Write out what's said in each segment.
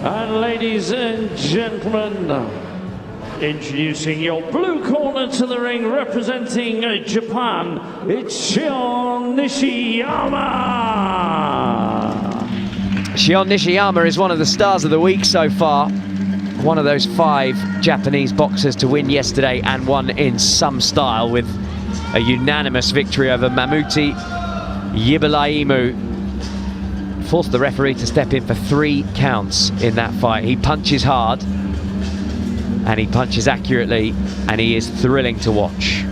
And ladies and gentlemen, introducing your blue corner to the ring, representing Japan, it's Shion Nishiyama. Shion Nishiyama is one of the stars of the week so far. One of those 5 Japanese boxers to win yesterday, and won in some style with a unanimous victory over Mamuti Yibalaimu. Forced the referee to step in for 3 counts in that fight. He punches hard and he punches accurately, and he is thrilling to watch.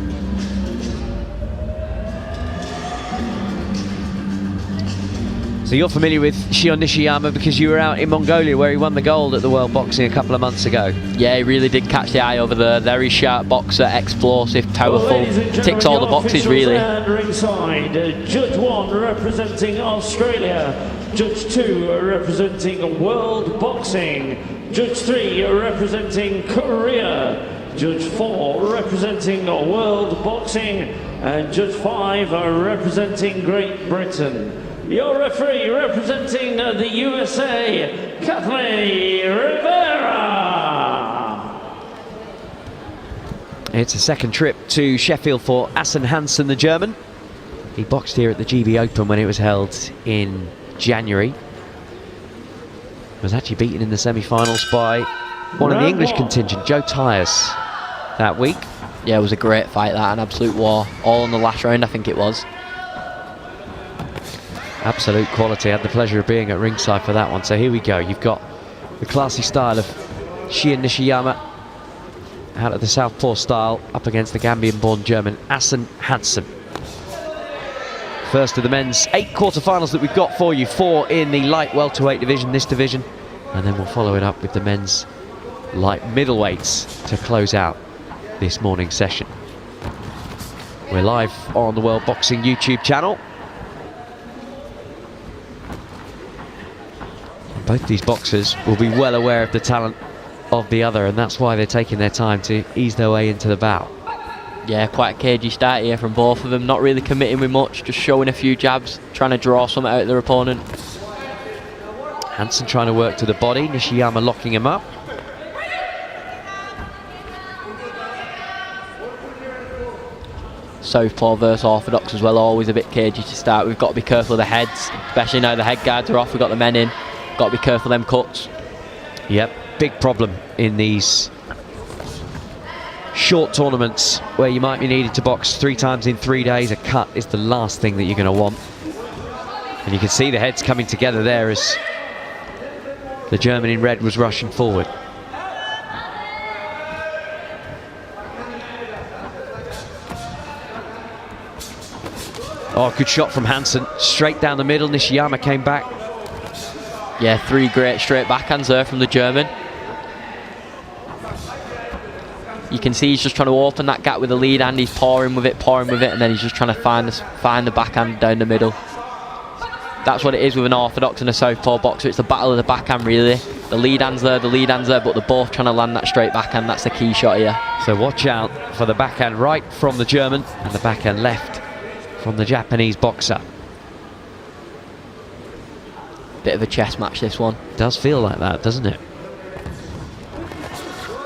So you're familiar with Shion Nishiyama because you were out in Mongolia where he won the gold at the World Boxing a couple of months ago. Yeah, he really did catch the eye over there. Very sharp boxer, explosive, powerful, ticks all the boxes really. Ringside, Judge 1 representing Australia, Judge 2 representing World Boxing, Judge 3 representing Korea, Judge 4 representing World Boxing, and Judge 5 representing Great Britain. Your referee representing the USA, Kathleen Rivera. It's a second trip to Sheffield for Hansen, the German. He boxed here at the GB Open when it was held in January. Was actually beaten in the semi-finals by one of the English contingent, Joe Tyers, that week. Yeah, it was a great fight, that, an absolute war. All in the last round, I think it was. Absolute quality. Had the pleasure of being at ringside for that one. So here we go. You've got the classy style of Shion Nishiyama out of the southpaw style up against the Gambian-born German Hansen. First of the men's 8 quarterfinals that we've got for you. 4 in the light welterweight division, this division, and then we'll follow it up with the men's light middleweights to close out this morning's session. We're live on the World Boxing YouTube channel. Both these boxers will be well aware of the talent of the other, and that's why they're taking their time to ease their way into the bout. Yeah, quite a cagey start here from both of them. Not really committing with much, just showing a few jabs, trying to draw something out of their opponent. Hansen trying to work to the body, Nishiyama locking him up. Southpaw versus orthodox as well, always a bit cagey to start. We've got to be careful of the heads, especially now the head guards are off. We've got the men in. Got to be careful of them cuts. Yep, big problem in these short tournaments where you might be needed to box 3 times in 3 days. A cut is the last thing that you're going to want. And you can see the heads coming together there as the German in red was rushing forward. Oh, good shot from Hansen, straight down the middle. Nishiyama came back. Yeah, 3 great straight backhands there from the German. You can see he's just trying to open that gap with the lead hand. He's pouring with it, and then he's just trying to find the backhand down the middle. That's what it is with an orthodox and a southpaw boxer. It's the battle of the backhand, really. The lead hand's there, but they're both trying to land that straight backhand. That's the key shot here. So watch out for the backhand right from the German and the backhand left from the Japanese boxer. Bit of a chess match, this one. Does feel like that, doesn't it?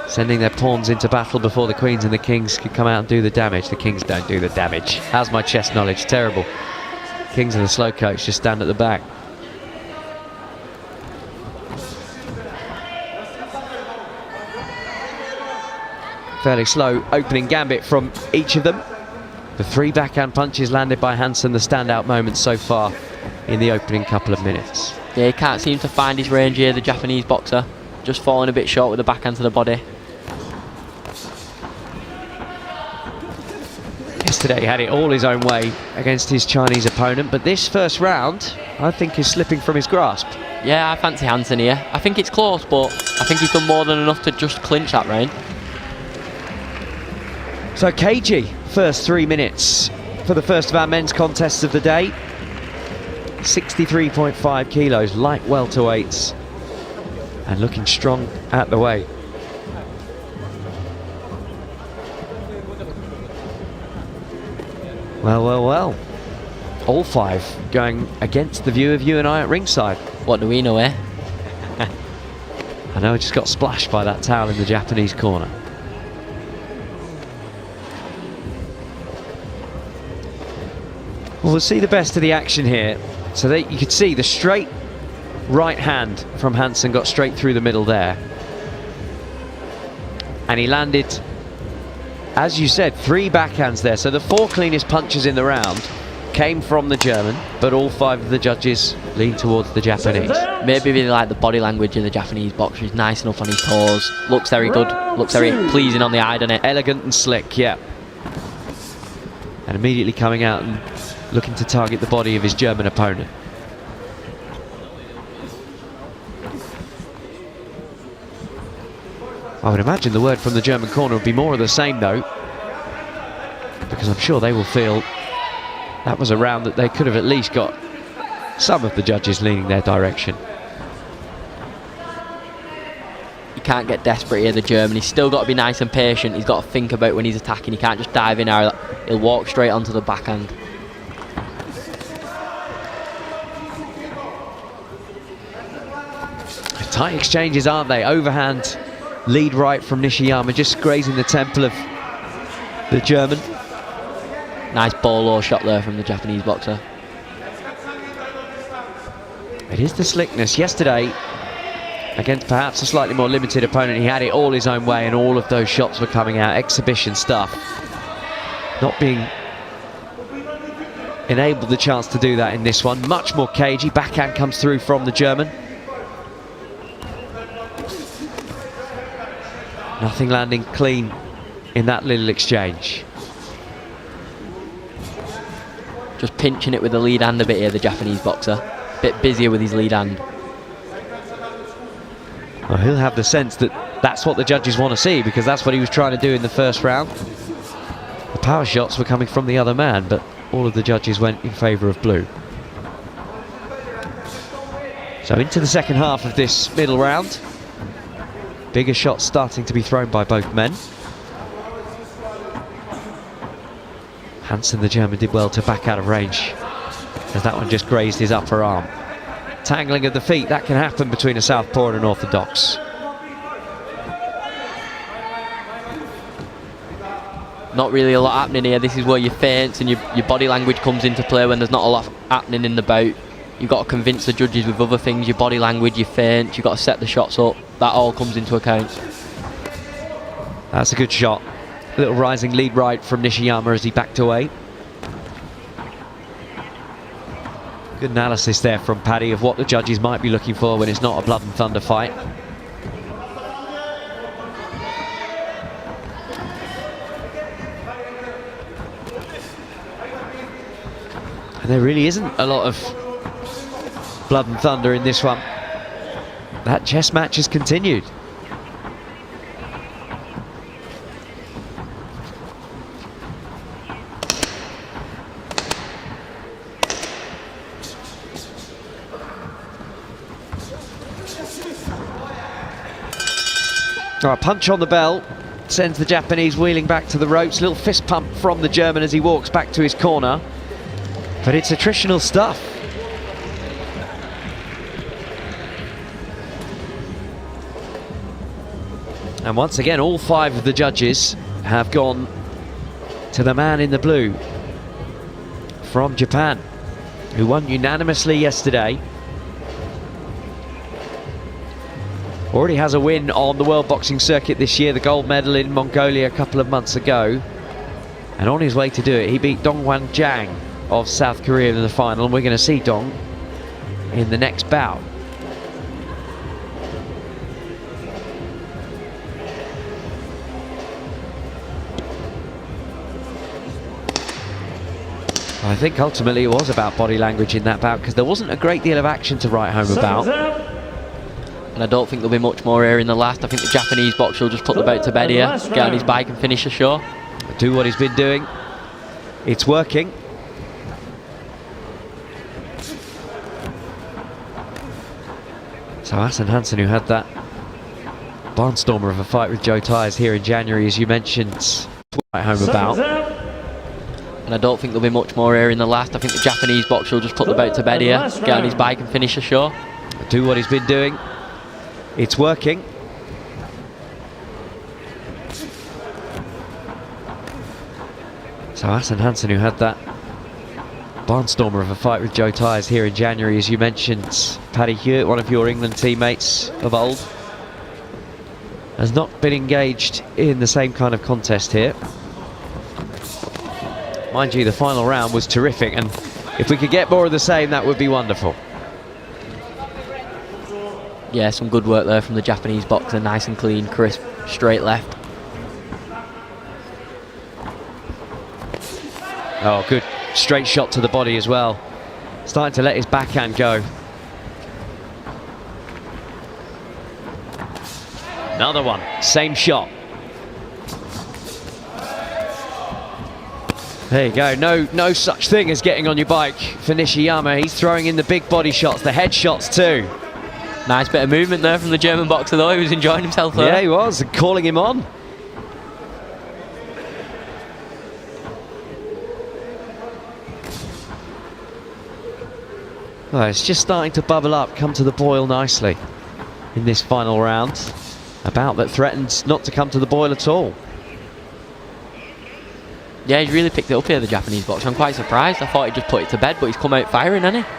Sending their pawns into battle before the queens and the kings could come out and do the damage. The kings don't do the damage. How's my chess knowledge? Terrible. Kings and the slow coach just stand at the back. Fairly slow opening gambit from each of them. The 3 backhand punches landed by Hansen, the standout moments so far in the opening couple of minutes. Yeah, he can't seem to find his range here, the Japanese boxer. Just falling a bit short with the backhand to the body. Yesterday he had it all his own way against his Chinese opponent, but this first round, I think, is slipping from his grasp. Yeah, I fancy Hansen here. I think it's close, but I think he's done more than enough to just clinch that round. So cagey first 3 minutes for the first of our men's contests of the day. 63.5 kilos, light welterweights, and looking strong at the weight. Well. All 5 going against the view of you and I at ringside. What do we know, eh? I know, just got splashed by that towel in the Japanese corner. Well, we'll see the best of the action here. So you could see the straight right hand from Hansen got straight through the middle there. And he landed, as you said, 3 backhands there. So the 4 cleanest punches in the round came from the German, but all 5 of the judges lean towards the Japanese. Maybe really like the body language of the Japanese boxer. He's nice enough on his toes, looks very good, looks very pleasing on the eye, doesn't it? Elegant and slick, yeah. And immediately coming out and looking to target the body of his German opponent. I would imagine the word from the German corner would be more of the same though, because I'm sure they will feel that was a round that they could have at least got some of the judges leaning their direction. You can't get desperate here, the German. He's still got to be nice and patient. He's got to think about when he's attacking. He can't just dive in or he'll walk straight onto the backhand. Tight exchanges, aren't they? Overhand lead right from Nishiyama, just grazing the temple of the German. Nice bolo shot there from the Japanese boxer. It is the slickness. Yesterday, against perhaps a slightly more limited opponent, he had it all his own way and all of those shots were coming out. Exhibition stuff. Not being enabled the chance to do that in this one. Much more cagey. Backhand comes through from the German. Nothing landing clean in that little exchange. Just pinching it with the lead hand a bit here, the Japanese boxer. Bit busier with his lead hand. Well, he'll have the sense that that's what the judges want to see, because that's what he was trying to do in the first round. The power shots were coming from the other man, but all of the judges went in favour of blue. So into the second half of this middle round. Bigger shots starting to be thrown by both men. Hansen, the German, did well to back out of range, as that one just grazed his upper arm. Tangling of the feet, that can happen between a southpaw and an orthodox. Not really a lot happening here. This is where your feints and your body language comes into play when there's not a lot happening in the bout. You've got to convince the judges with other things, your body language, your feints, you've got to set the shots up. That all comes into account. That's a good shot. A little rising lead right from Nishiyama as he backed away. Good analysis there from Paddy of what the judges might be looking for when it's not a blood and thunder fight. And there really isn't a lot of blood and thunder in this one. That chess match has continued. A punch on the bell sends the Japanese wheeling back to the ropes. Little fist pump from the German as he walks back to his corner. But it's attritional stuff. And once again, all 5 of the judges have gone to the man in the blue from Japan, who won unanimously yesterday. Already has a win on the World Boxing Circuit this year, the gold medal in Mongolia a couple of months ago. And on his way to do it, he beat Dongwan Jang of South Korea in the final, and we're going to see Dong in the next bout. I think ultimately it was about body language in that bout, because there wasn't a great deal of action to write home about. And I don't think there'll be much more here in the last. I think the Japanese boxer will just put the bout to bed here, get on his bike and finish the show. Do what he's been doing. It's working. So HANSEN Assan, who had that barnstormer of a fight with Joe Tyers here in January, as you mentioned, to write home about. And I don't think there'll be much more here in the last. I think the Japanese boxer will just put the bout to bed here, get on his bike and finish the show. Do what he's been doing. it's working. So Assan Hansen, who had that barnstormer of a fight with Joe Tyers here in January, as you mentioned, Paddy Hewitt, one of your England teammates of old, has not been engaged in the same kind of contest here. Mind you, the final round was terrific, and if we could get more of the same, that would be wonderful. Yeah, some good work there from the Japanese boxer. Nice and clean, crisp, straight left. Oh, good straight shot to the body as well. Starting to let his backhand go. Another one, same shot. There you go, no such thing as getting on your bike for Nishiyama. He's throwing in the big body shots, the head shots too. Nice bit of movement there from the German boxer though, he was enjoying himself there. Yeah, he was, calling him on. Well, it's just starting to bubble up, come to the boil nicely in this final round. A bout that threatens not to come to the boil at all. Yeah, he's really picked it up here, the Japanese boxer. I'm quite surprised. I thought he'd just put it to bed, but he's come out firing, hasn't he?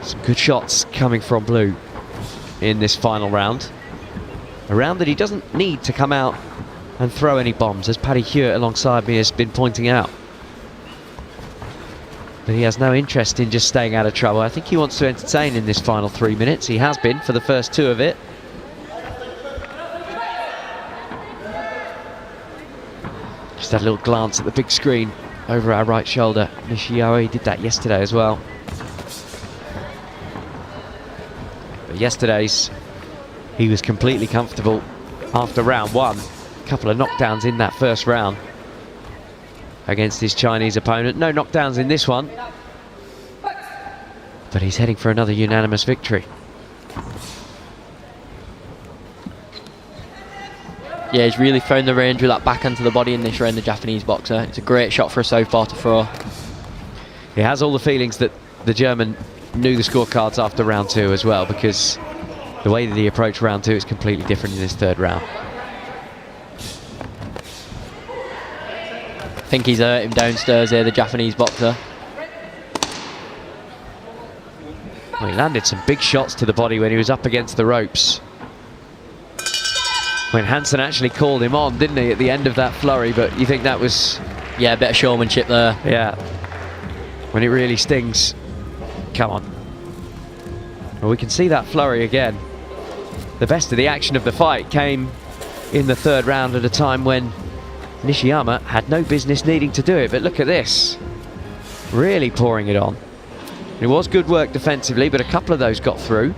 Some good shots coming from Blue in this final round. A round that he doesn't need to come out and throw any bombs, as Paddy Hewitt alongside me has been pointing out. But he has no interest in just staying out of trouble. I think he wants to entertain in this final 3 minutes. He has been for the first 2 of it. Just had a little glance at the big screen over our right shoulder. Nishiyama did that yesterday as well. But yesterday's, he was completely comfortable after round 1. A couple of knockdowns in that first round against his Chinese opponent. No knockdowns in this one, but he's heading for another unanimous victory. Yeah, he's really found the range with that backhand to the body in this round, the Japanese boxer. It's a great shot for a southpaw to throw. He has all the feelings that the German knew the scorecards after round 2 as well, because the way that he approached round 2 is completely different in this third round. I think he's hurt him downstairs here, the Japanese boxer. Well, he landed some big shots to the body when he was up against the ropes. When Hansen actually called him on, didn't he, at the end of that flurry? But you think that was... Yeah, a bit of showmanship there. Yeah. When it really stings. Come on. Well, we can see that flurry again. The best of the action of the fight came in the third round at a time when Nishiyama had no business needing to do it, but look at this. Really pouring it on. It was good work defensively, but a couple of those got through.